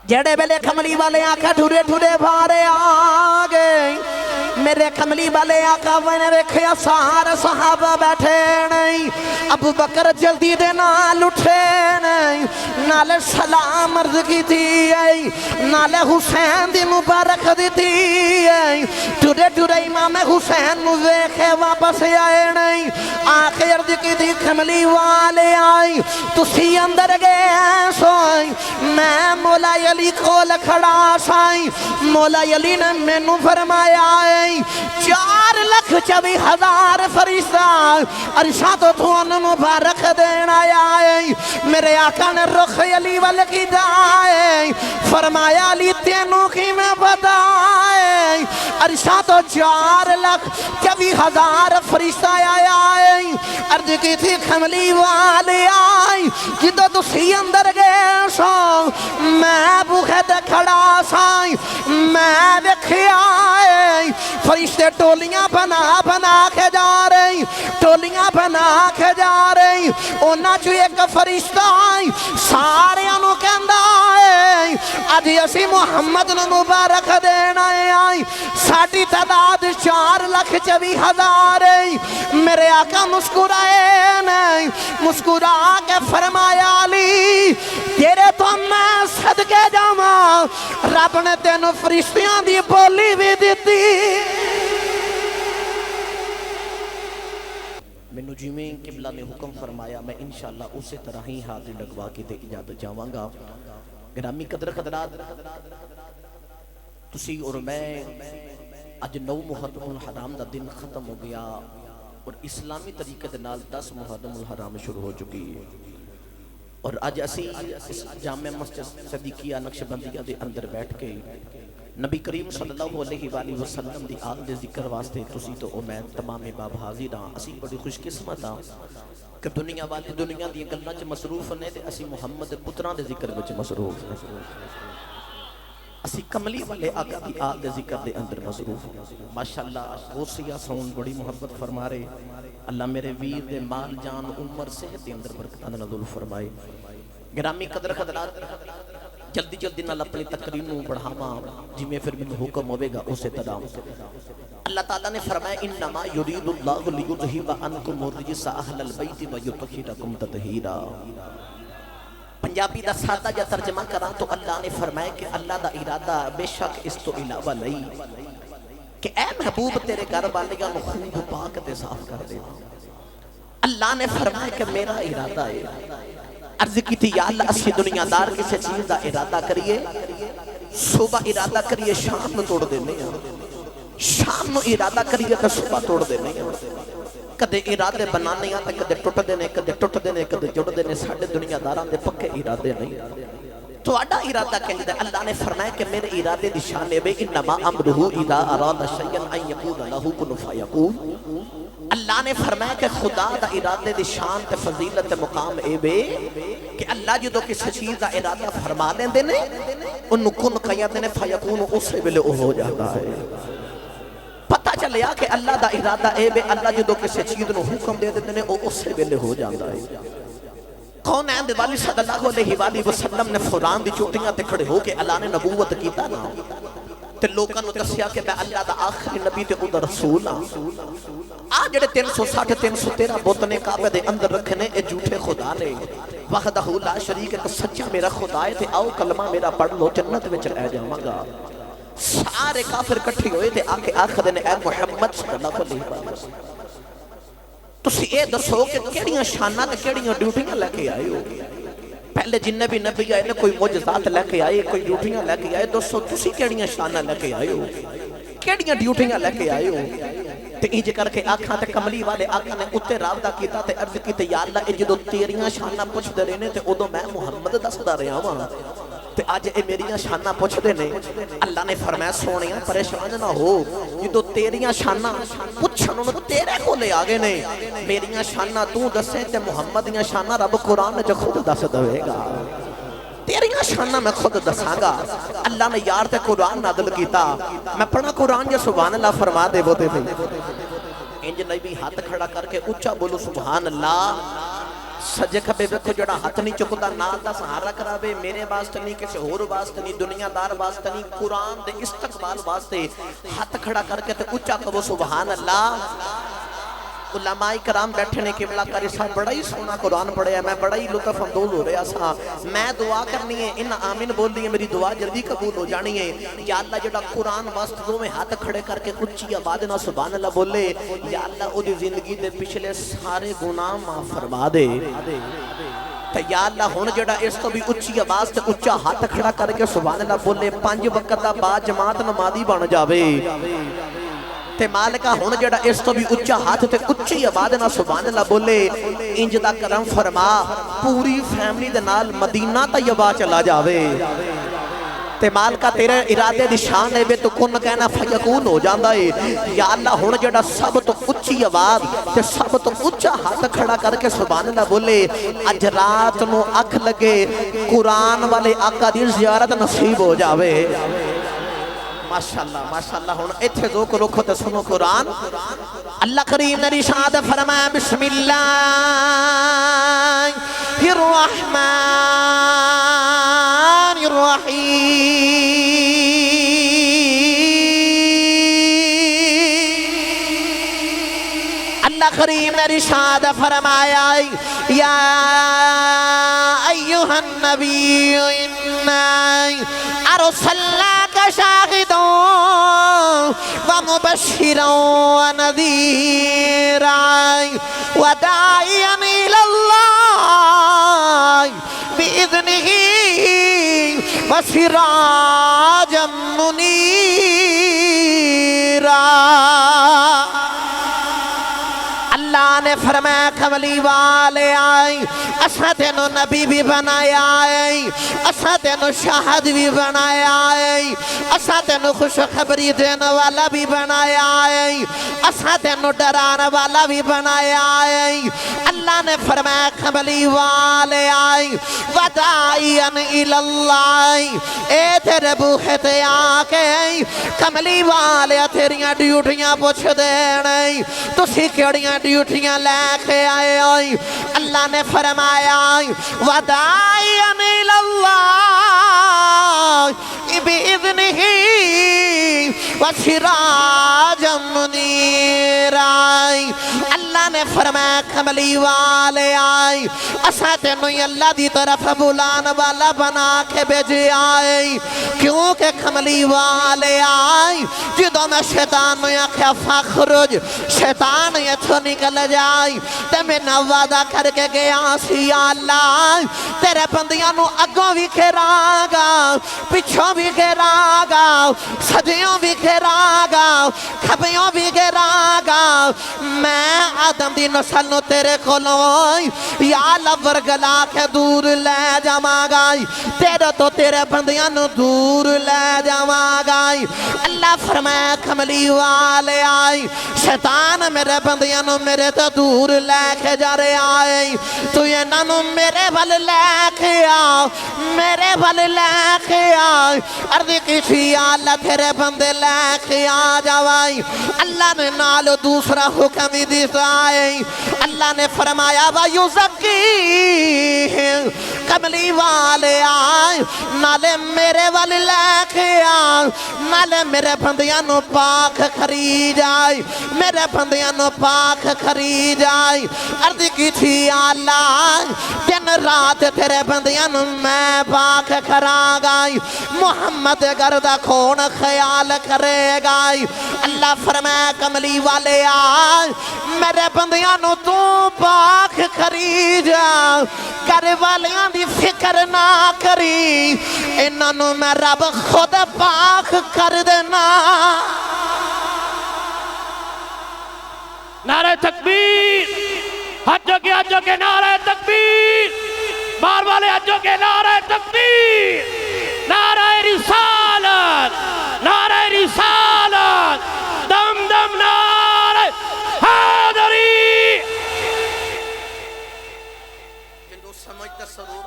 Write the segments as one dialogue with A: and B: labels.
A: جڑے ویلے کملی والے آقا ٹھورے ٹھورے بھارے آگئے میرے کملی والے آقا میں ویکھیا سارے صحابہ بیٹھے نہیں ابو بکر جلدی دے نال اٹھے نہیں نالے سلام عرض کی تھی نالے حسین دی مبارک دی تھی ٹھورے ٹھورے امام حسین نو ویکھے واپس آئے نہیں آخر عرض کی تھی کملی والے آئی تسی اندر گئے سوئی میں مولا علی کول کھڑا سائی مولا علی نے مینوں فرمایا 4,24,000 فرشتہ عرشاں تو تھوان مبارک دینا آئے میرے آقا نے رخ علی والے کی جائے فرمایا علی تینوں کی میں بتائے عرشاں تو 4,24,000 فرشتہ آئے عرض کی تھی کملی والے آئی جدو تسی اندر گئے سو میں بوکھے دے کھڑا سائی میں دیکھے آئے فرشتے ٹولیاں بنا بنا کے جا رہی ٹولیاں بنا کے جا رہی اونا جو ایک فرشتہ آئی سارے انہوں کہندہ آئے آج اسی محمد نے مبارک دینا آئی ساٹھی تعداد 4,24,000 میرے آقا مسکرائے نہیں مسکرا کے فرمایا علی تیرے تو میں صدقے جاما رب نے تینوں فرشتیاں دی بولی بھی دیتی مینوں جیویں قبلہ نے حکم فرمایا میں انشاءاللہ اسی طرح ہی حاضر لگوا کے دے اجازت جاواں گا گرامی قدر قدرات تسی اور میں اج 9 محرم الحرام دا دن ختم ہو گیا اور اسلامی طریقے دے نال 10 محرم الحرام شروع ہو چکی ہے اور اج اسی جامع مسجد صدیقیہ نقشبندیہ دے اندر بیٹھ کے نبی کریم صلی اللہ علیہ وآلہ وسلم دی آل دے ذکر واسطے تسی تو میں تمام باب حاضر ہاں اسی بڑی خوش قسمت ہاں کہ دنیا والی دنیا دی گلاں چ مصروف نے تے اسی محمد پتراں دے ذکر وچ مصروف ہیں اسی کملی والے آقا دی آل دے ذکر دے اندر مصروف ماشاءاللہ غوثیہ سون بڑی محبت فرما رہے اللہ میرے ویر دے مال جان عمر صحت دے اندر برکتاں نازل فرمائے گرامی قدر قدرات جلدی جلدی نال اپنی تقریر نو بڑھاواں جویں پھر مینوں حکم ہوے گا اسی طرح اللہ تعالیٰ نے فرمایا انما یرید اللہ لیذھب عنکم الرجس اہل البیت ویطہرکم تطہیرا پنجابی دا سادہ جا ترجمہ کراں تو اللہ نے فرمایا کہ اللہ دا ارادہ بے شک اس تو علاوہ نہیں کہ اے محبوب تیرے گھر والیاں نو خوب پاک تے صاف کر دے اللہ نے فرمایا کہ میرا ارادہ ہے عرض کی تھی یا اللہ اسی دنیا دار کسی چیز دا ارادہ کریے صبح ارادہ کریے شام نو توڑ دینے شام نو ارادہ کریے تو صبح توڑ دینے کدے ارادے بنانے آتے کدے ٹوٹ دینے کدے جڑ دینے ساڑھے دنیا داران دے پکے ارادے نہیں تو اڈا ارادہ کہندے اللہ نے فرمایا کہ میرے ارادے دی شان ہے بے انما امرہو اذا اراد شیئا ان یقول لہو کن فیکون اللہ نے فرمایا کہ خدا دا ارادے دی شان تے فضیلت مقام اے بے کہ اللہ جدو کسی چیز دا ارادہ فرما لیں دینے انہوں کن قیادے نے فیکون اسے بلے ہو جاتا ہے پتہ چلیا کہ اللہ دا ارادہ اے بے اللہ جدو کسی چیز نو حکم دے دینے اسے بلے ہو جاتا ہے کون ہے والی صلی اللہ علیہ وآلہ وسلم نے فران دی چوٹیاں تے کھڑے ہو کے اللہ نے نبوت کیتا نا تے لوگاں نو دسیا کہ میں اللہ دا آخری نبی تے خود رسول ہاں آج جڑے 360 313 بوتنے کعبے دے اندر رکھنے اے جھوٹے خدا نے وحدہ لا شریک ہے کہ سچا میرا خدا ہے تے آؤ کلمہ میرا پڑھ لو جنت وچ رہ جاواں گا سارے کافر کٹھے ہوئے تے آکے آخر نے اے محمد صلی اللہ علیہ وسلم تسی اے دسو کہ کیڑیاں شانہ تے کیڑیاں ڈیوٹیاں لے کے آئے ہو پہلے جن بھی نبی آئے نے کوئی معجزات لے کے آئے کوئی ڈیوٹیاں لے کے آئے دوستو تسی کیڑیاں شانہ لے کے آئے ہو کیڑیاں ڈیوٹیاں لے کے آئے ہو تے انج کر کے آکھاں تے کملی والے آقا نے اتے رابطہ کیتا تے عرض کی تے یا اللہ اے جدو تیریاں شانہ پوچھ دے رہے نے تے ادو میں محمد دسدا رہا ہاں تے آج اے میریاں شانہ پوچھ دے نے اللہ نے فرمایا سونیاں پریشان نہ ہو جدو تیریاں شانہ پوچھن انہوں تیرے کو لے آگے نے میریاں شانہ تو دسیں تے محمد دیاں شانہ رب قرآن جو خود دس دوے گا تیریاں شانہ میں خود دساں گا اللہ نے یار تے قرآن نازل کیتا میں پڑھا قرآن یا سبحان اللہ فرما دے بوتے تھے انج نبی ہاتھ کھڑا کر کے اچھا بولو سبحان اللہ سجے کھبے ویکھو جڑا ہاتھ نہیں چکدا نال دا سہارا کراوے میرے واسطے نہیں کسی ہور واسطے نہیں دنیا دار واسطے نہیں قرآن دے استقبال واسطے ہاتھ کھڑا کر کے تے اونچا کہو سبحان اللہ علماء کرام بیٹھے نے قبلہ کاری صاحب بڑا ہی سونا قرآن پڑھیا میں بڑا ہی لطف اندوز ہو رہا سا میں دعا کرنی ہے ان آمین بول دی ہے میری دعا جلدی قبول ہو جانی ہے یا اللہ جڑا قرآن واسطے دو میں ہاتھ کھڑے کر کے اونچی آواز نہ سبحان اللہ بولے یا اللہ او دی زندگی دے پچھلے سارے گناہ معاف فرما دے تے یا اللہ ہن جڑا اس تو بھی اونچی آواز تے اونچا ہاتھ کھڑا کر کے سبحان اللہ بولے 5 وقت دا با جماعت نمازی بن جاوے تے مالکہ ہون جڑا اس تو بھی اچھا ہاتھ تے اچھی آواز نہ سبحان اللہ بولے انج دا کرم فرما پوری فیملی دے نال مدینہ طیبہ چلا جاوے تے مالکہ تیرے ارادے دی شان ہے بے تو کن کہنا فیقون ہو جاندہ ہے یا اللہ ہون جڑا سب تو اچھی آواز تے سب تو اچھا ہاتھ کھڑا کر کے سبحان اللہ بولے اج رات نو اکھ لگے قرآن والے آقا دی زیارت نصیب ہو جاوے ماشاءاللہ ہون ایتھے ذوق رکھو تے سنو قرآن اللہ کریم نے ارشاد فرمایا بسم اللہ الرحمن الرحیم اللہ کریم نے ارشاد فرمایا یا ایوہ النبی انا ارسلناک شاہدا ومبشرا ونذیرا وداعیا الی اللہ بإذنہ وسراجا منیرا اللہ نے فرمایا کملی والے آئی اساں تینو نبی بھی بنایا آئی اساں تینو شاہد بھی بنایا آئی اساں تینو خوشخبری دینے والا بھی بنایا آئی اساں تینو ڈرانے والا بھی بنایا آئی اللہ نے فرمایا کملی والے آئی وداعیا الاللہ اے تیرے بوہے تے آکے کملی والے تیریاں ڈیوٹیاں پوچھ دینے تسی کیڑیاں ڈیوٹیاں لے کے آئے ہوئی اللہ نے فرمایا وداعیا الاللہ بإذنہ وسراجا منیرا اللہ نے فرمایا کملی والے آئی اساں تینوں اللہ دی طرف بلان والا بنا کے بھیجے آئی کیونکہ کملی والے آئی جدو میں شیطان نے آکھیا فخرج شیطان یہ تو نکل جائی تے میں نوادہ کر کے گیا سی اللہ تیرے بندیاں نو اگوں بھی کھراگا پچھوں بھی کھراگا سجیوں بھی کھراگا کھبیوں بھی کھراگا میں آدم دی نسل نو تیرے کھولوئی یا اللہ ورگلا کے دور لے جاماگائی تیرے تو تیرے بندیاں نو دور لے جاماگائی اللہ فرمایا کملی والے آئی شیطان میرے بندیاں نو میرے تو دور لے کے جا رہے آئی تو یہ نانو میرے بل لے کے آؤ میرے بل لے کے آؤ عرض کی تھی اللہ تیرے بندے لے کے آ جاوائی اللہ نے نالو دوسرا حکم دیسائی اللہ نے فرمایا وَيُزَكِّي کملی والے آئے نالے میرے والے لے کے آئے نالے میرے بندیاں نو پاک خرید آئے میرے بندیاں نو پاک خرید آئے عرض کی تھی اللہ دن رات تیرے بندیاں نو میں پاک کھراں گائی محمد گردہ کھون خیال کرے گائی اللہ فرمائے کملی والے آئے میرے بندیاں نو تو پاک خرید آئے کرے والیاں دی فکر نہ کری انہاں نو میں رب خود پاک کر دینا
B: نعرہ تکبیر حجوں کے نعرہ تکبیر بار والے حجوں کے نعرہ تکبیر نعرہ رسالت دم دم نعرہ حیدری
A: جنہوں سمجھتا سرور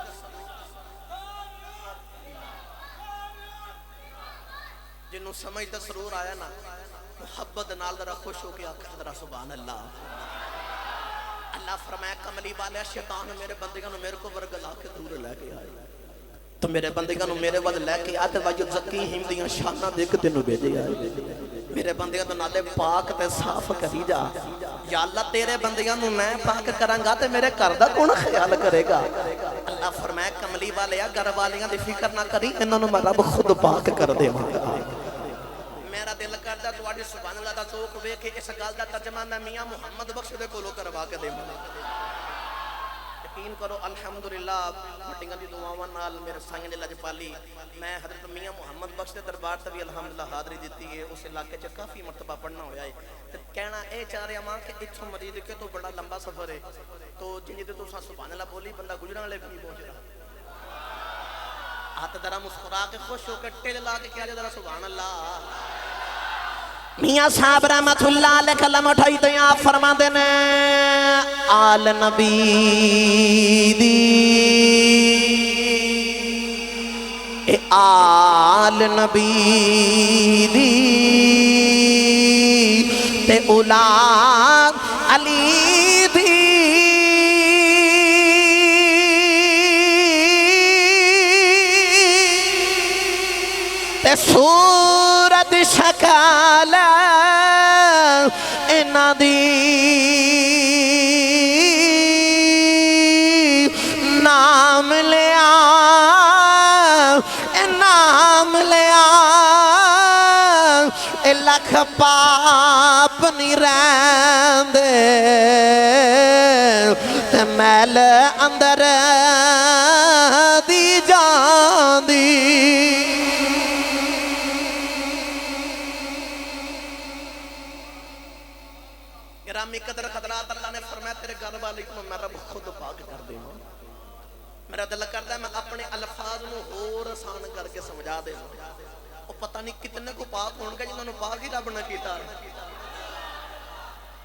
A: جنہوں سمجھتا سرور آیا نا محبت نال ذرا خوش ہو کے آکھا ذرا سبحان اللہ اللہ فرمایا کملی والے شیطان میرے بندگاں میرے کو ورگلا کے دور لے کے آئے تو میرے بندگاں میرے ود لے کے آتے وجہ زکیہم دیاں شانہ دیکھ تینوں بھیجے آئے میرے بندگاں تو نالے پاک تے صاف کری جا یا اللہ تیرے بندگاں میں پاک کرانگا تے میرے کردہ کون خیال کرے گا اللہ فرمایا کملی والے گھر والیاں دی فکر نہ کری انہوں میں رب خود پاک کر دے گا میرا دل کردا تواڈی سبحان اللہ دا ذوق ویکھ کے اس گل دا ترجمہ میں میاں محمد بخش دے کولوں کروا کے دے یقین کرو الحمدللہ مٹنگاں دی دعاواں نال میرے سائیں نے لجپالی میں حضرت میاں محمد بخش دے دربار تے بھی الحمدللہ حاضری دتی ہے اس علاقے چ کافی مرتبہ پڑھنا ہویا ہے تے کہنا اے چاہ رہا ماں کہ اتھوں مدید کے تو بڑا لمبا سفر ہے تو جن تے تساں سبحان اللہ بولی بندہ گجران والے بھی پہنچ رہا ہاتھ ذرا مسکرا کے خوش ہو کے ٹیل لا کے کہا جا ذرا سبحان اللہ میاں صاحب رحمت اللہ علیہ کلم اٹھائی تو یہاں فرما دینے آل نبی دی اے آل نبی دی تے اولاد علی دی تے سورت شکال اینا دی نام لیا نام لیا لکھ پاپ نہیں رہندے تے میل اندر دی جان دی گرامی قدر قدرات اللہ نے فرمایا تیرے گھر والے کو میں رب خود پاک کر دے میرا دل کرتا ہے میں اپنے الفاظ نو اور آسان کر کے سمجھا دے وہ پتہ نہیں کتنے کو پاک ہون گے جنہوں نے پاک ہی رب نہ کیتا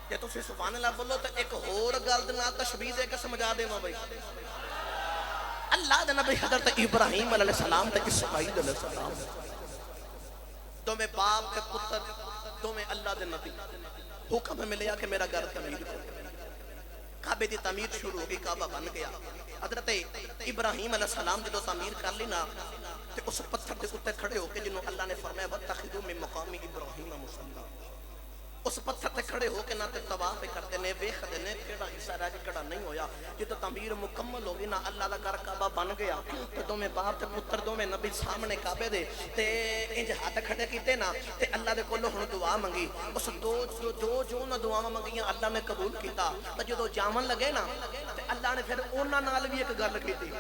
A: جے تسی سبحان اللہ بولو تو ایک اور گل نہ تشبیہ دے کے سمجھا دے بھائی اللہ دے نبی حضرت ابراہیم علیہ السلام تے اسماعیل علیہ السلام تو میں باپ کے پتر تو میں اللہ دے نبی حکم ملیا کہ میرا گھر تعمیر کرو کعبے دی تعمیر شروع ہو گئی کعبہ بن گیا حضرت ابراہیم علیہ السلام جدو تعمیر کر لینا تے اس پتھر دے اوپر کھڑے ہو کے جنہوں اللہ نے فرمایا واتخذوا من مقام ابراہیم مصلی اس پتھر تے کھڑے ہو کے نہ تے طواف کرتے نے ویکھدے نے کیڑا حصہ رہ کے کیڑا نہیں ہویا جدو تعمیر مکمل ہو گئی نا اللہ دا گھر کعبہ بن گیا تے دوویں باپ تے پتر دوویں نبی سامنے کعبے دے تے انج ہاتھ کھڑے کیتے نا تے اللہ دے کولوں ہن دعا منگی اس جو نہ دعاواں منگیاں اللہ نے قبول کیتا تے جدو جاون لگے نا تے اللہ نے پھر انہاں نال بھی ایک گل کیتی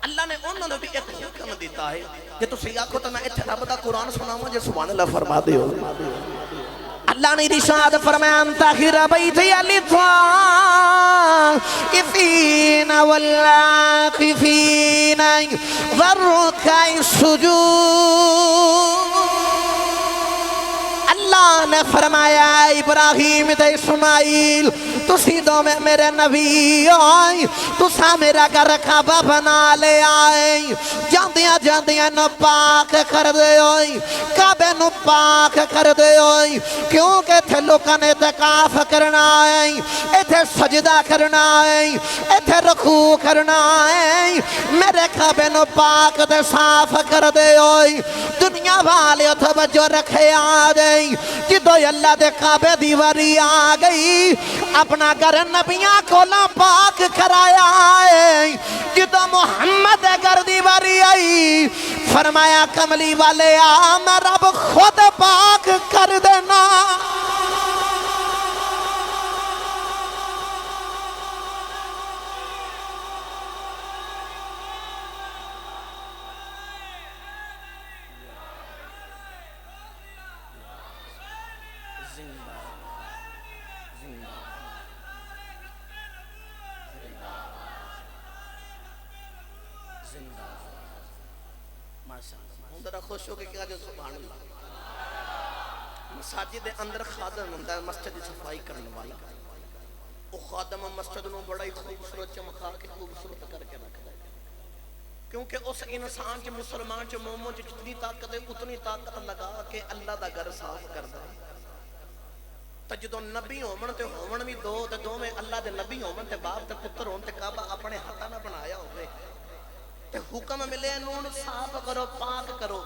A: اللہ نے انہوں نے بھی ایک حکم دیتا ہے کہ تسی آکھو تو میں ایتھے رب دا قرآن سناواں جے سبحان اللہ فرما دیو اللہ نے ارشاد فرمایا انطہر بیتی للطائفین والعاکفین والرکع السجود اللہ نے فرمایا ابراہیم تے اسماعیل تسی دو میں میرے نبی آئی تسا میرا گھر کعبہ بنا لے آئی جاندیاں جاندیاں نو پاک کر دے ہوئی کعبے نو پاک کر دے ہوئی کیونکہ تھے لوکاں نے اعتکاف کرنا ہے ایتھے سجدہ کرنا ہے ایتھے رکوع کرنا ہے میرے کعبے نو پاک دے صاف کر دے ہوئی دنیا والے توجہ رکھے آ گئی جدو اللہ دے کعبے دیواری آ گئی اپنا گھر نبیاں کولا پاک کرایا ہے جدو محمد گھر دیواری آئی فرمایا کملی والے آ میں رب خود پاک کر دینا خوش ہو کے کہا جو سبحان اللہ مساجد اندر خادم ہوتا ہے مسجد صفائی کرنے والا وہ خادم مسجد نو بڑا ہی خوبصورت چمکا کے خوبصورت کر کے رکھتا ہے کیونکہ اس انسان چ مسلمان چ مومن چ جتنی طاقت ہے اتنی طاقت لگا کے اللہ دا گھر صاف کرتا ہے تو جدو نبی ہومن تے ہومن بھی دو تے دو میں اللہ دے نبی ہومن تے باپ تے پتر ہون تے کعبہ اپنے ہاتھاں نہ بنایا ہوئے تے حکم ملے نون صاف کرو پاک کرو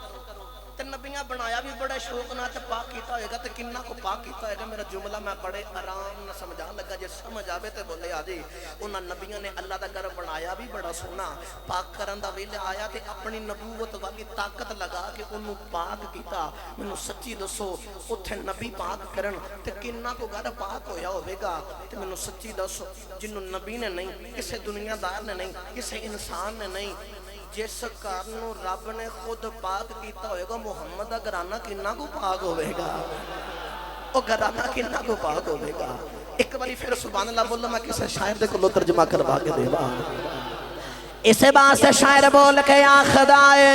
A: تے نبیاں بنایا بھی بڑے شوق نہ تے پاک کیتا ہوئے گا تے کنہ کو پاک کیتا ہوئے گا میرا جملہ میں بڑے آرام نہ سمجھا لگا جے سمجھ آوے تے بولے آجی انہاں نبیاں نے اللہ دا گھر بنایا بھی بڑا سونا پاک کرن دا ویلے آیا تے اپنی نبوت والی طاقت لگا کے انہوں پاک کیتا منو سچی دسو اتھے نبی پاک کرن تے کنہ کو گھر پاک ہویا ہوئے گا تے منو سچی دسو جنہوں نبی نے نہیں کسے دنیا دار نے نہیں کسے انسان نے نہیں جس کارنوں رب نے خود پاک کیتا ہوئے گا محمد دا گھرانہ کنہ کو پاک ہوئے گا او گھرانہ کنہ کو پاک ہوئے گا ایک باری پھر سبحان اللہ بولو میں کسے شاعر دے کو ترجمہ کروا کے دے با اسے بات سے شاعر بول کے یا خدائے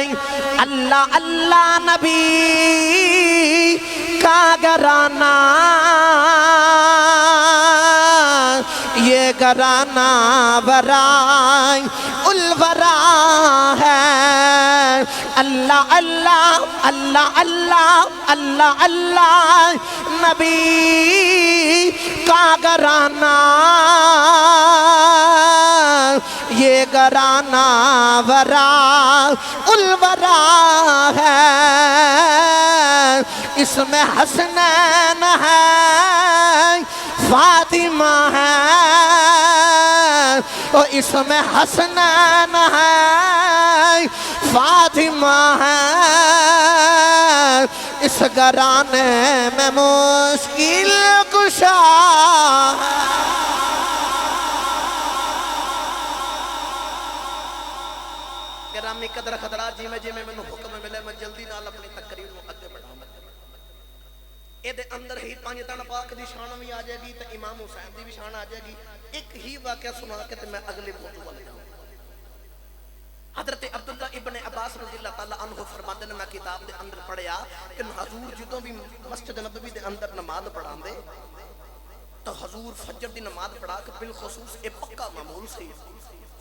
A: اللہ اللہ نبی کا گھرانہ یہ گھرانہ برائے الورا ہے اللہ اللہ اللہ اللہ اللہ اللہ نبی کا گھرانہ یہ گھرانہ ورا الورا ہے اس میں حسنین ہے فاطمہ ہے اور اس میں حسنین ہے فاطمہ ہے اس گھرانے میں مشکل کشا گرامی قدر خطرات جی میں نے حکم ملے میں جلدی نال اپنی تقریر کو اگے بڑھاؤں اے دے اندر ہی پانچ تن پاک دی شان بھی آ جائے گی تے امام حسین دی بھی شان آ جائے گی ایک ہی واقعہ سنا کے تے میں اگلے موضوع والے جاؤں حضرت عبداللہ ابن عباس رضی اللہ تعالیٰ عنہ فرماتے ہیں میں کتاب دے اندر پڑھیا کہ حضور جدوں بھی مسجد نبوی دے اندر نماز پڑھان دے تو حضور فجر دی نماز پڑھا کے بالخصوص اے پکا معمول سی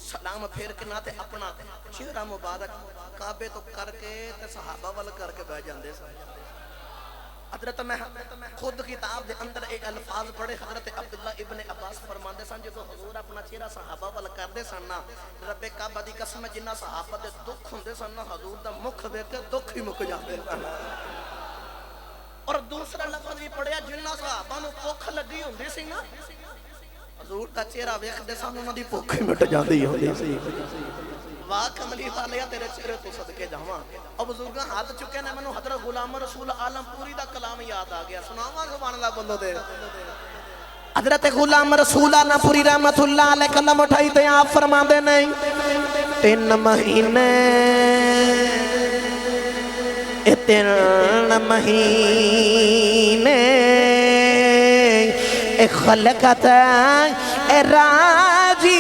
A: سلام پھیر کے نہ تے اپنا چہرہ مبارک کعبے تو کر کے تے صحابہ وال کر کے بیٹھ جاندے سن حضرت میں خود کتاب دے اندر ایک الفاظ پڑھے حضرت عبداللہ ابن عباس فرماندے سن جدو حضور اپنا چہرہ صحابہ وال کردے سن نا رب کعبہ دی قسم جنہ صحابہ دے دکھ ہوندے سن نا حضور دا مکھ ویکھ کے دکھ ہی مک جاندے سن اور دوسرا لفظ بھی پڑھیا جنہ صحابہ نو بھوک لگی ہوندی سی نا حضور دا چہرہ ویکھدے سن انہاں دی بھوک ہی مٹ جاندی ہوندی سی واہ کملی والیا تیرے چہرے تو صدقے جاواں اب بزرگاں ہاتھ چکے نے مینوں حضرت غلام رسول عالم پوری دا کلام یاد آ گیا سناواں سبحان اللہ بولو دے حضرت غلام رسول عالم پوری رحمت اللہ علیہ کلم اٹھائی تے آپ فرماندے نہیں 3 مہینے اے 3 مہینے اے خلقت اے راجی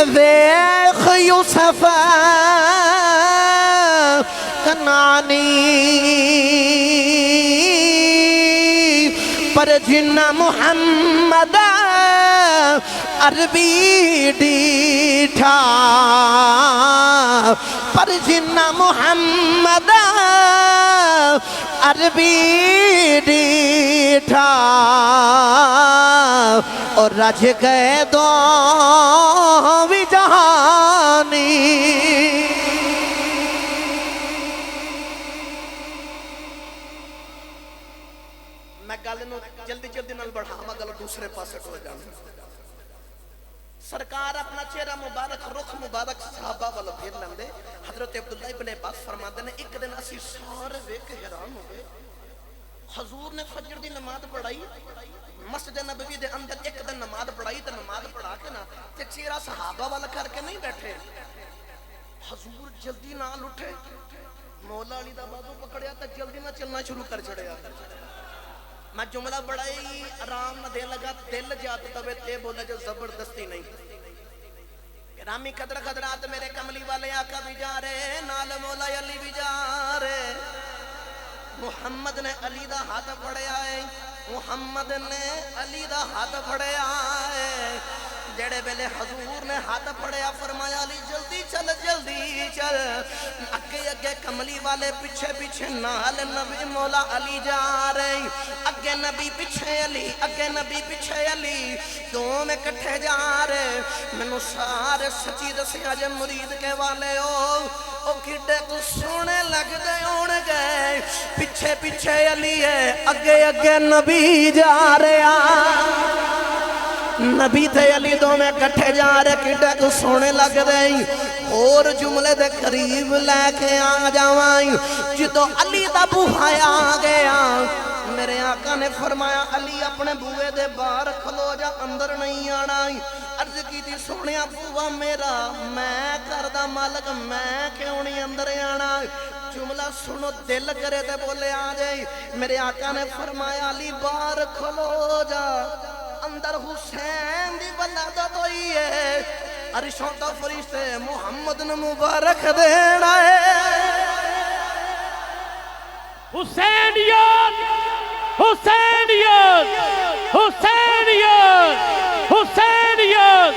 A: ویخ یوسف کنانی پر جنہ محمد عربی ڈیٹھا پر جنہ محمد عربی ڈیٹھا اور رج گئے دو بھی جہانی میں گل نو جلدی جلدی نال بڑھاواں گل دوسرے پاسے ٹر جاواں سرکار اپنا چہرہ مبارک رخ مبارک صحابہ والا پھیر لیندے حضرت عبداللہ ابن عباس فرماتے ہیں ایک دن اسی سارے ویکھ کے حیران ہو گئے حضور نے فجر دی نماز پڑھائی مسجد نبوی دے اندر ایک دن نماز پڑھائی تے نماز پڑھا کے نا تے چہرہ صحابہ والا کر کے نہیں بیٹھے حضور جلدی نال اٹھے مولا علی دا بازو پکڑیا تے جلدی نہ چلنا شروع کر چھڑیا میں جملہ بڑائی آرام نہ دے لگا دل جاتا توے تے بولا جو زبردستی نہیں گرامی قدر قدرات میرے کملی والے آقا بھی جا رہے نال مولا علی بھی جا رہے محمد نے علی دا ہاتھ پڑے آئے محمد نے علی دا ہاتھ پڑے آئے جڑے ویلے حضور نے ہاتھ پھڑیا فرمایا علی جلدی چل جلدی چل اگے اگے کملی والے پیچھے پیچھے نال نبی مولا علی جا رہے اگے نبی پیچھے علی اگے نبی پیچھے علی دونوں کٹھے جا رہے مینوں سارے سچی دسیا جے مرید کے والے او کڈے کو سونے لگ دے ہون گئے پیچھے پیچھے علی ہے اگے اگے نبی جا رہے نبی تے علی دو میں کٹھے جا رہے کڈے کو سونے لگ دیں اور جملے دے قریب لے کے آ جاوائیں جدو علی دا بوہایا آ گیا میرے آقا نے فرمایا علی اپنے بوئے دے باہر کھلو جا اندر نہیں آنا عرض کی تھی سونیا بوہ میرا میں کردہ مالک میں کیوں نہیں اندر آنا جملہ سنو دل کرے تے بولے آ جائے میرے آقا نے فرمایا علی باہر کھلو جا اندر حسین دی ولادت ہوئی ہے عرشوں تو فرشتے محمد نے مبارک دینا ہے
B: حسینیت حسینیت حسینیت حسینیت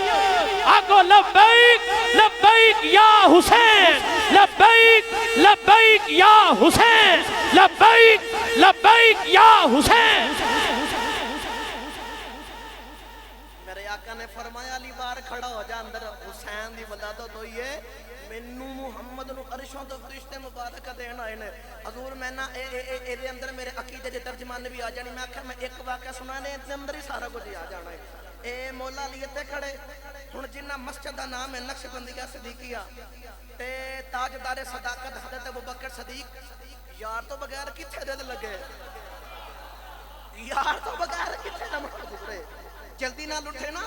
B: آگو لبیک لبیک یا حسین لبیک لبیک یا حسین لبیک لبیک یا حسین
A: آقا نے فرمایا علی بار کھڑا ہو جا اندر حسین دی ولادت ہوئی ہے مینوں محمد نو عرشوں تو فرشتے مبارک دین آئے نے حضور میں نا اے دے اندر میرے عقیدے دے ترجمان بھی آ جانی میں آکھا میں ایک واقعہ سنانے اس دے اندر ہی سارا کچھ آ جانا ہے اے مولا علی تے کھڑے ہن جنہ مسجد دا نام ہے نقشبندیہ صدیقیہ تے تاجدار صداقت حضرت ابوبکر صدیق یار تو بغیر کتھے دل لگے یار تو بغیر کتھے نماز گزرے جلدی نہ لٹھے نا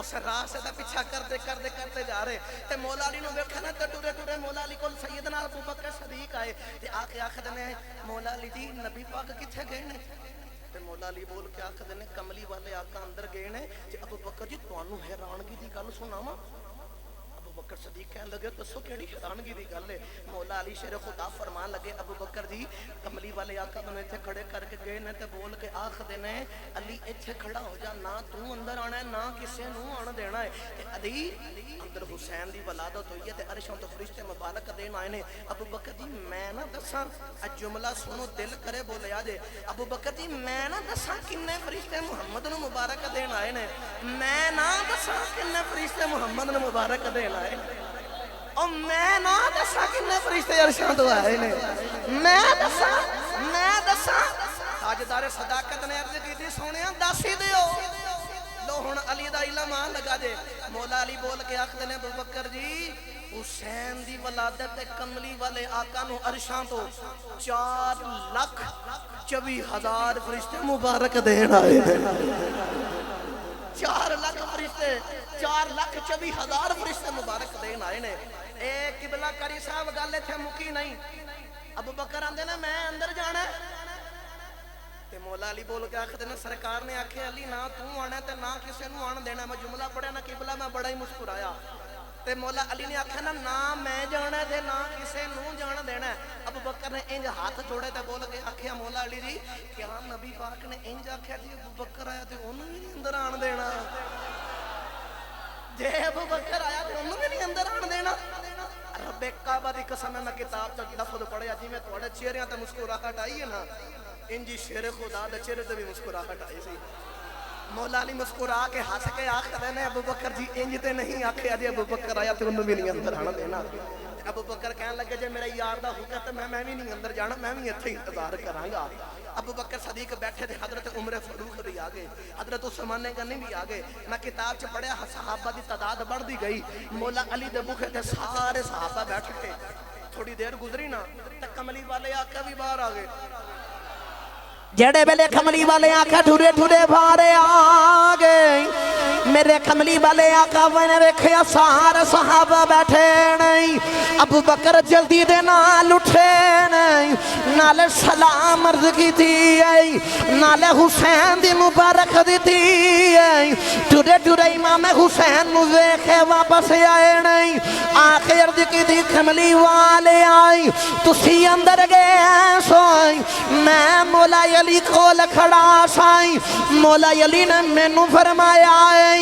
A: اس راستے دا پیچھا کرتے جا رہے تے مولا علی نو ویکھا نا تے ٹورے مولا علی کول سیدنا ابوبکر صدیق آئے تے آکے آکھدے نے مولا علی جی نبی پاک کتھے گئے نے تے مولا علی بول کے آکھدے نے کملی والے آقا اندر گئے نے تے ابوبکر جی تانوں حیرانگی دی گل سناواں ابوبکر صدیق کہنے لگے دسو کیڑی حیرانگی دی گل ہے مولا علی شیر خدا فرمان لگے ابوبکر جی کملی والے آقا نے ایتھے کھڑے کر کے گئے نے تے بول کے آکھدے نے علی ایتھے کھڑا ہو جا نہ تو اندر آنا ہے نہ کسے نو آن دینا ہے تے علی اندر حسین دی ولادت ہوئی ہے تے عرشوں تو فرشتے مبارک دین آئے نے ابوبکر جی میں نہ دساں جملہ سنو دل کرے بولیا جے ابوبکر جی میں نہ دساں کنے فرشتے محمد نو مبارک دین آئے نے میں نہ دساں کنے فرشتے محمد نو مبارک دین آئے اور میں نہ دساں کنے فرشتے عرشاں تو آئے نے میں دساں تاجدار صداقت نے عرض کی تھی سونیاں داسی دیو لو ہن علی دا علم آن لگا دے مولا علی بول کے آخدے نے ابوبکر جی حسین دی ولادت کملی والے آقا نو عرشاں تو 4,24,000 فرشتے مبارک دین آئے ہیں 4 لاکھ فرشتے 4,24,000 فرشتے مبارک دین آئے نے اے قبلہ کاری صاحب گالے تھے مکی نہیں ابوبکر آندے نا میں اندر جانا ہے تے مولا علی بول کے آخدے نا سرکار نے آکھے علی نہ تو آنا تے نہ کسے نو آن دینا میں جملہ پڑھیا نا قبلہ میں بڑا ہی مسکرایا تے مولا علی نے آکھا نا میں جانا تے نہ کسے نو جان دینا ابوبکر نے انج ہاتھ جوڑے تے بول کے آکھیا مولا علی جی کیا نبی پاک نے انج آکھیا جی ابوبکر آیا تے انہوں نہیں اندر آن دینا جے ابوبکر آیا تے انہوں نہیں اندر آن دینا رب کعبہ دی قسم میں کتاب چ لفظ پڑھیا جی میں تواڈے چہریاں تے مسکراہٹ آئی ہے نا انجی شیر خدا دے چہرے تے بھی مسکراہٹ آئی سی مولا علی مسکرا کے ہنس کے آکھدے نے ابوبکر جی انج تے نہیں آکھیا جی ابوبکر آیا تے انہوں بھی نہیں اندر آنا دینا ابوبکر کہنے لگے جے میرے یار دا حکم تے میں بھی نہیں اندر جانا میں بھی ایتھے انتظار کراں گا ابوبکر صدیق بیٹھے تھے حضرت عمر فاروق بھی آ گئے حضرت عثمان غنی بھی آ گئے میں کتاب چ پڑھیا صحابہ دی تعداد بڑھتی گئی مولا علی دے بوکھے تے سارے صحابہ بیٹھ کے تھوڑی دیر گزری نا تے کملی والے آقا بھی باہر آ گئے
C: جڑے ویلے کملی والے آقا ٹھورے باہر آ گئے میرے کملی والے آقا نے ویکھیا سارے صحابہ بیٹھے نہیں ابوبکر جلدی دے نال اٹھے نہیں نال سلام عرض کیتی نال حسین دی مبارک دتی ٹورے امام حسین نو ویکھے واپس آئے نہیں آخر عرض کیتی کملی والے آئی تسی اندر گئے سوئی میں مولا علی کھول کھڑا سائیں مولا علی نے مینوں فرمایا ہے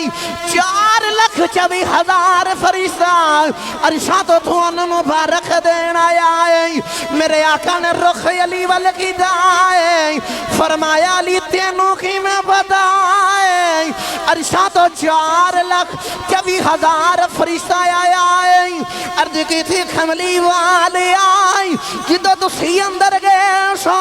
C: 4,24,000 فرشتہ عرشاں تو تھون مبارک دین آیا ہے میرے آقا نے رخ علی وال کی دائے فرمایا علی تینوں کی میں بتائے عرشاں تو 4,24,000 فرشتہ آیا ہے عرض کی تھی کملی والے آئی جدو تسی اندر گئے سو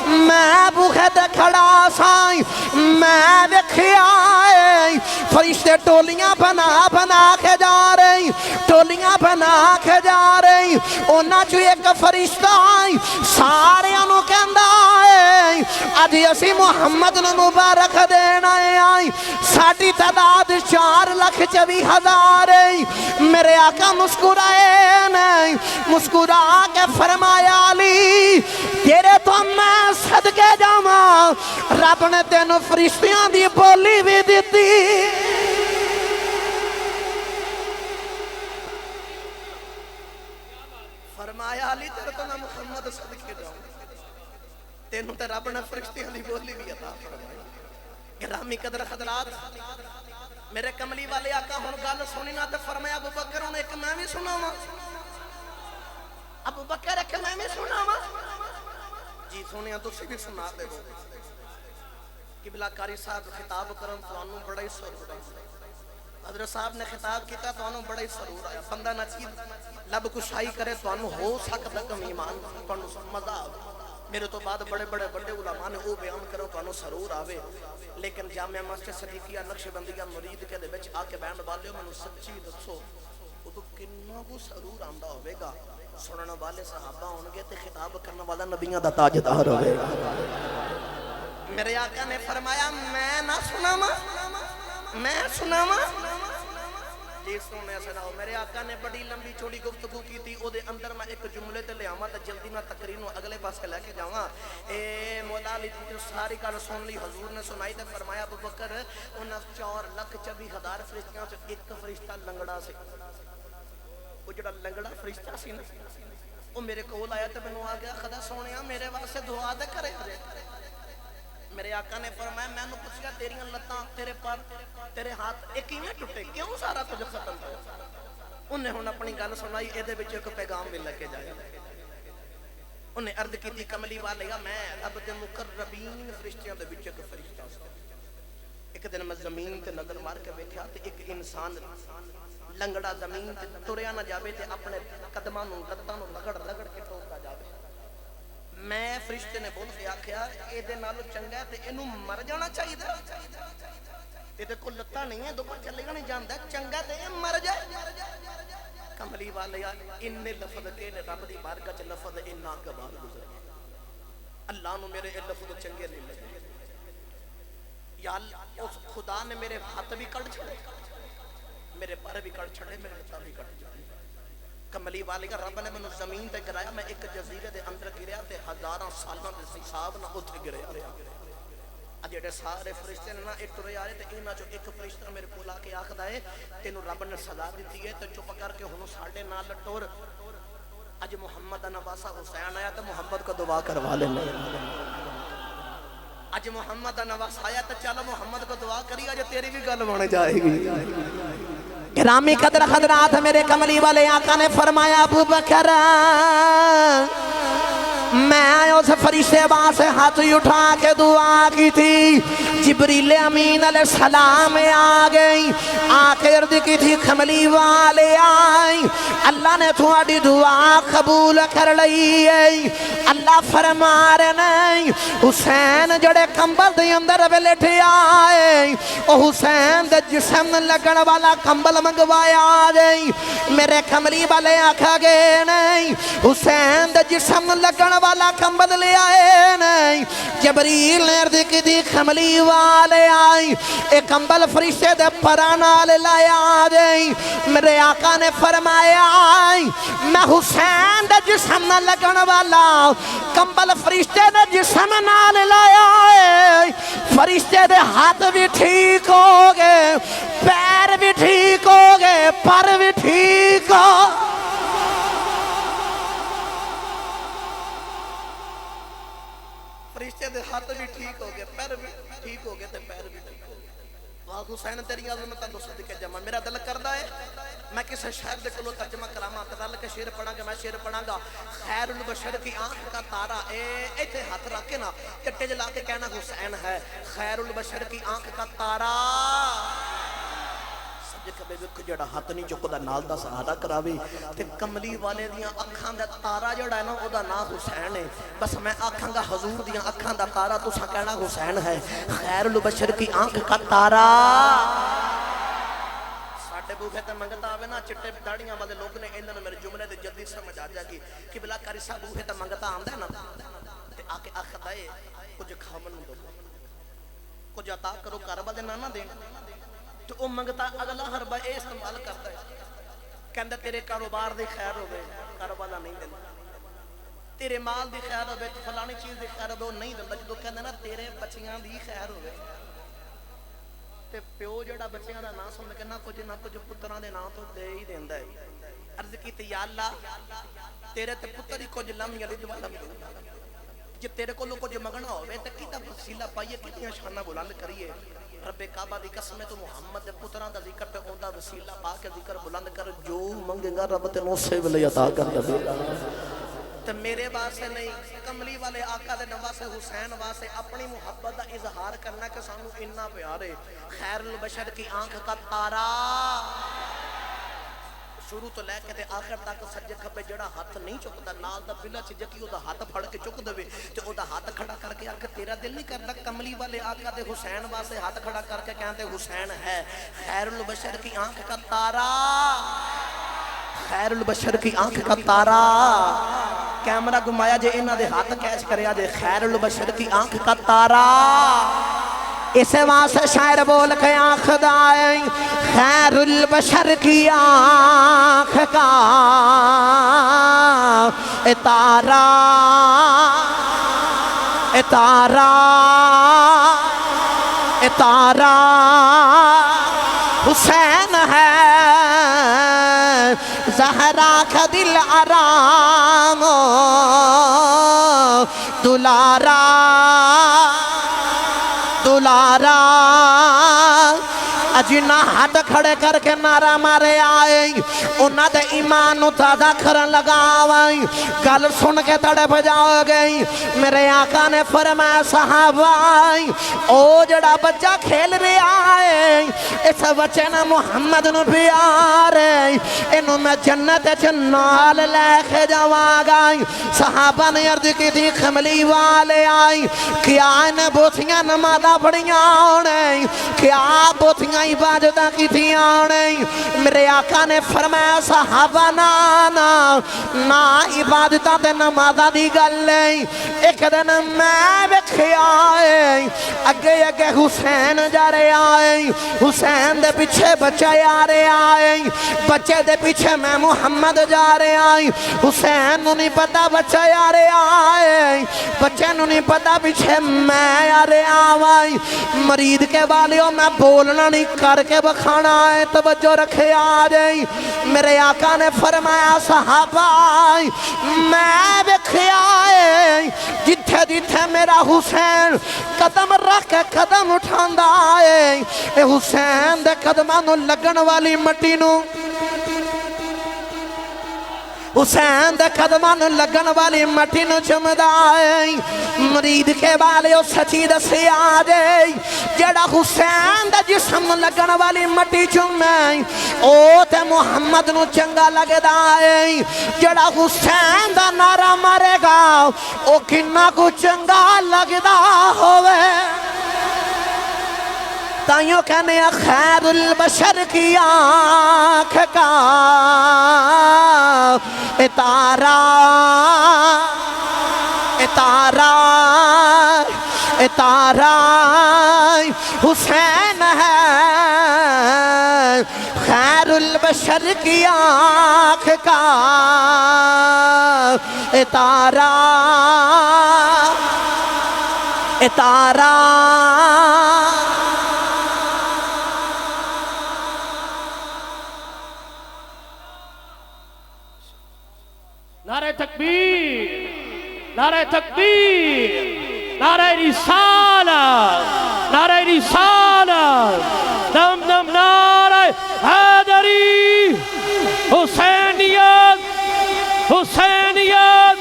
C: میں بخت کھڑا سائیں میں دیکھے آئے فرشتے ٹولیاں بنا بنا کے جا رہی ٹولیاں بنا کے جا رہی اونا جو ایک فرشتہ آئی سارے انہوں کہندہ آئے آج اسی محمد نے مبارک دینا آئی ساٹھی تعداد 4,24,000 میرے آقا مسکرائے نہیں مسکرا کے فرمایا علی تیرے تو میں صدقے جاما رب نے تینوں فرشتیاں دی بولی بھی دیتی فرمایا علی تیرے تو میں محمد صدقے جاؤں تینوں تے رب نے فرشتیاں دی بولی بھی عطا فرمائی گرامی قدر حضرات میرے کملی والے آقا ہن گل سنی نہ تے فرمایا ابو بکر نے ایک میں بھی سناواں ابو بکر ایک میں بھی سناواں جی سونیا تسی بھی سنا دے وہ قبلہ کاری صاحب خطاب کرن تانوں بڑا ہی سرور آیا حضرت صاحب نے خطاب کیتا تانوں بڑا ہی سرور آیا بندہ نچید لب کشائی کرے تانوں ہو سکدا کم ایمان تانوں مزہ آوے میرے تو بعد بڑے بڑے بڑے علماء نے وہ بیان کرو تانوں سرور آوے لیکن جامعہ مسجد صدیقیہ نقشبندیہ مرید کے دے وچ آ کے بیان والے میں سچی دسو وہ تو کنا کو سرور آندا ہوے گا سنن والے صحابہ ہون گے تے خطاب کرنے والا نبیوں دا تاجدار ہوے گا میرے آقا نے فرمایا میں نہ سناواں میں سناواں جی سننے سناؤ میرے آقا نے بڑی لمبی چوڑی گفتگو کی تھی او دے اندر میں ایک جملے تے لے آواں تے جلدی نہ تقریر نو اگلے پاسے لے کے جاواں اے مولا علی جو ساری گل سن لی حضور نے سنائی تے فرمایا ابو بکر انہاں 4,24,000 فرشتیاں چ ایک فرشتہ لنگڑا سی وہ جڑا لنگڑا فرشتہ سی نا وہ میرے کول آیا تے مینوں آ گیا خدا سونیا میرے واسطے دعا تے کرے میرے آقا نے فرمایا میں نے پوچھا تیریاں لتاں تیرے پر تیرے ہاتھ ایک ہی میں ٹوٹے کیوں سارا کچھ ختم ہوا انہیں ہن اپنی گل سنائی اے دے وچ ایک پیغام بھی لے کے جایا انہیں عرض کی تھی کملی والے میں رب دے مقربین فرشتیاں دے وچ ایک فرشتہ ایک دن میں زمین تے نظر مار کے ویکھیا تے ایک انسان لنگڑا زمین تے تریا نہ جاوے تے اپنے قدماں نوں لتاں نوں رگڑ رگڑ کے ٹوکدا جاوے میں فرشتے نے بول کے آکھیا اے دے نالو چنگا تے اینو مر جانا چاہیے اے دے کول لتاں نہیں ہے دوپر چلے گا نہیں جاندا چنگا تے اے مر جائے کملی والے ان لفظ کے رب دی بارگاہ چ لفظ انا کا بار گزر اللہ نو میرے اے لفظ چنگے نہیں لگے یا اس خدا نے میرے ہاتھ بھی کٹ چھڑے میرے پیر بھی کٹ چھڑے میرے لتاں بھی کٹ چھڑے کملی والی کا رب نے میں زمین تے گرایا میں ایک جزیرے دے اندر گریا تے ہزاراں سالاں دے حساب نہ اوتھے گریا جڑے سارے فرشتے نے نا ایک ٹرے آ رہے تے انہاں چوں ایک فرشتہ میرے کول آ کے آکھدا ہے تینوں رب نے سزا دتی ہے تے چپ کر کے ہن ساڈے نال ٹر اج محمد نواسا حسین آیا تے محمد کو دعا کروا لے اج محمد نواسا آیا تے چل محمد کو دعا کری اج تیری بھی گل بن جائے گی گرامی قدر حضرات میرے کملی والے آقا نے فرمایا ابو بکر میں اس فرشتے واسطے ہاتھ اٹھا کے دعا کی تھی جبریل امین علیہ السلام آ گئی آ کے عرض کی تھی کملی والے آئی اللہ نے تھوڑی دعا قبول کر لئی ہے اللہ فرما رہے نہیں حسین جڑے کمبل دے اندر بیٹھے آئے او حسین دے جسم لگن والا کمبل منگوایا گئی میرے کملی والے آکھا گئے نہیں حسین دے جسم لگن والا کمبل لے آئے نہیں جبریل نے عرض کی دی کملی والے آئی ایک کمبل فرشتے دے پرانال لایا گئی میرے آقا نے فرمایا آئی میں حسین دے جسم لگن والا کمبل فرشتے دے جسم نال لایا ہے فرشتے دے ہاتھ بھی ٹھیک ہو گئے پیر بھی ٹھیک ہو گئے پر بھی ٹھیک ہو فرشتے دے
A: ہاتھ بھی ٹھیک ہو گئے پیر بھی ٹھیک ہو گئے تے پیر بھی ٹھیک ہو گئے واہ حسین تیری عظمتاں تو صدقے جمع میرا دل کردا ہے میں کسی شاعر دے کولوں ترجمہ کراواں تے رل کے شعر پڑھاں گا میں شعر پڑھاں گا خیر البشر کی آنکھ کا تارا اے ایتھے ہاتھ رکھ کے نا کٹے جلا کے کہنا حسین ہے خیر البشر کی آنکھ کا تارا کبھی ویکھ جڑا ہاتھ نہیں چکدا نال دا سہارا کراوے تے کملی والے دیاں اکھاں دا تارا جڑا ہے نا او دا نام حسین ہے بس میں آکھاں گا حضور دیاں اکھاں دا تارا تساں کہنا حسین ہے خیر البشر کی آنکھ کا تارا ساڈے بوہے تے منگتا آوے نا چٹے داڑیاں والے لوگ نے انہاں میرے جملے دے جلدی سمجھ آ جائے گی کہ بلا کاری صاحب بوہے تے منگتا آندا ہے نا تے آ کے آکھدا ہے کچھ کھاون نوں دو کچھ عطا کرو کاربا دے نانا دین تو وہ منگتا اگلا حربہ اے استعمال کرتا ہے کہندہ تیرے کاروبار دی خیر ہوئے کاروبار نہیں دینا تیرے مال دی خیر ہوئے فلانی چیز دی خیر ہوئے وہ نہیں دینا جدو کہندہ نا تیرے بچیاں دی خیر ہوئے تے پیو جڑا بچیاں دا نام سن کے نہ کچھ پتران دے نام تو دے ہی دیندہ ہے عرض کی تے یا اللہ تیرے تے پتر ہی کچھ لم یلد ولم یولد جے تیرے کو لو کچھ مگنا ہوئے تے کیتا وسیلہ پائیے کتنی شانہ بلند کریے رب کعبہ دی قسم تو محمد دے پتران دا ذکر تے اوندا وسیلہ پا کے ذکر بلند کر جو منگے گا رب تینوں سے ولی عطا کر دے گا تے میرے واسطے نہیں کملی والے آقا دے نواسے حسین واسطے اپنی محبت دا اظہار کرنا کہ سانو اتنا پیارے خیر البشر کی آنکھ کا تارا شروع تو لے کے تے آخر تک سجے کھپے جڑا ہاتھ نہیں چکدا نال دا بلا چ جکی او دا ہاتھ پھڑ کے چک دے تے او دا ہاتھ کھڑا کر کے آکھ تیرا دل نہیں کردا کملی والے آقا دے حسین واسطے ہاتھ کھڑا کر کے کہندے حسین ہے خیر البشر کی آنکھ کا تارا خیر البشر کی آنکھ کا تارا کیمرہ گھمایا جے انہاں دے ہاتھ کیچ کریا جے خیر البشر کی آنکھ کا تارا اسے واسطے شاعر بول کے آنکھ دائیں خیر البشر کی آنکھ کا تارا تارا تارا حسین ہے زہرا کا دل آرام دلارا دلارا اجنا ہاتھ کھڑے کر کے نعرہ مارے آئے انہاں دے ایمان نو تازہ کرن لگاویں گل سن کے تڑپ جاؤ گئی میرے آقا نے فرمایا صحابہ او جڑا بچہ کھیل رہا ہے اس بچے نے محمد نو پیارے انہوں میں جنت نال لے کے جاواں گئی صحابہ نے عرض کی تھی کملی والے آئی کیا انہیں بوتیاں نمازہ پڑھیاں ہونے کیا بوتیاں عبادتاں کی تھی آنے میرے آقا نے فرمایا صحابہ نا عبادتاں تے نمازہ دی گل نہیں ایک دن میں بکھے آئے اگے حسین جا رہے آئے حسین دے پیچھے بچے آ رہے آئے بچے دے پیچھے میں محمد جا رہے آئے حسین نو نہیں پتا بچے آ رہے آئے بچے نو نہیں پتا پیچھے میں آ رہے آئے مرید کے والیوں میں بولنا نہیں کر کے بکھانا ہے توجہ رکھے آ جائیں میرے آقا نے فرمایا صحابہ میں بکھے آئے جتھے جتھے میرا حسین قدم رکھ کے قدم اٹھاندہ آئے اے حسین دے قدمانو لگن والی مٹی نو حسین دے قدمان لگن والی مٹی نو چمدا ہے مرید کے والے او سچی دسی آجے جڑا حسین دے جسم لگن والی مٹی چمے او تے محمد نو چنگا لگدا ہے جڑا حسین دا نعرہ مارے گا او کنا کو چنگا لگدا ہوئے تائیوں کہنے خیر البشر کی آنکھ کا تارا تارا تارا حسین ہے خیر البشر کی آنکھ کا تارا تارا
B: نعرہ تکبیر نعرہ تکبیر نعرہ رسالت، نعرہ رسالت، دم دم نعرہ حیدری، حسینیت، حسینیت،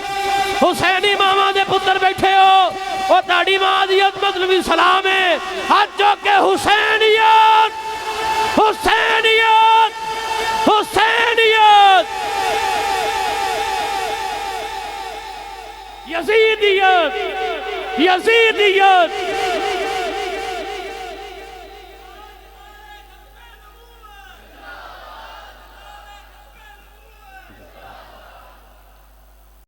B: حسینی ماما دے پتر بیٹھے ہو اور تاڑی ماں دی عظمت نبی سلام ہے، ہاتھ جو کہ حسینیت، حسینیت، حسینیت، یزیدیت، یزیدیت،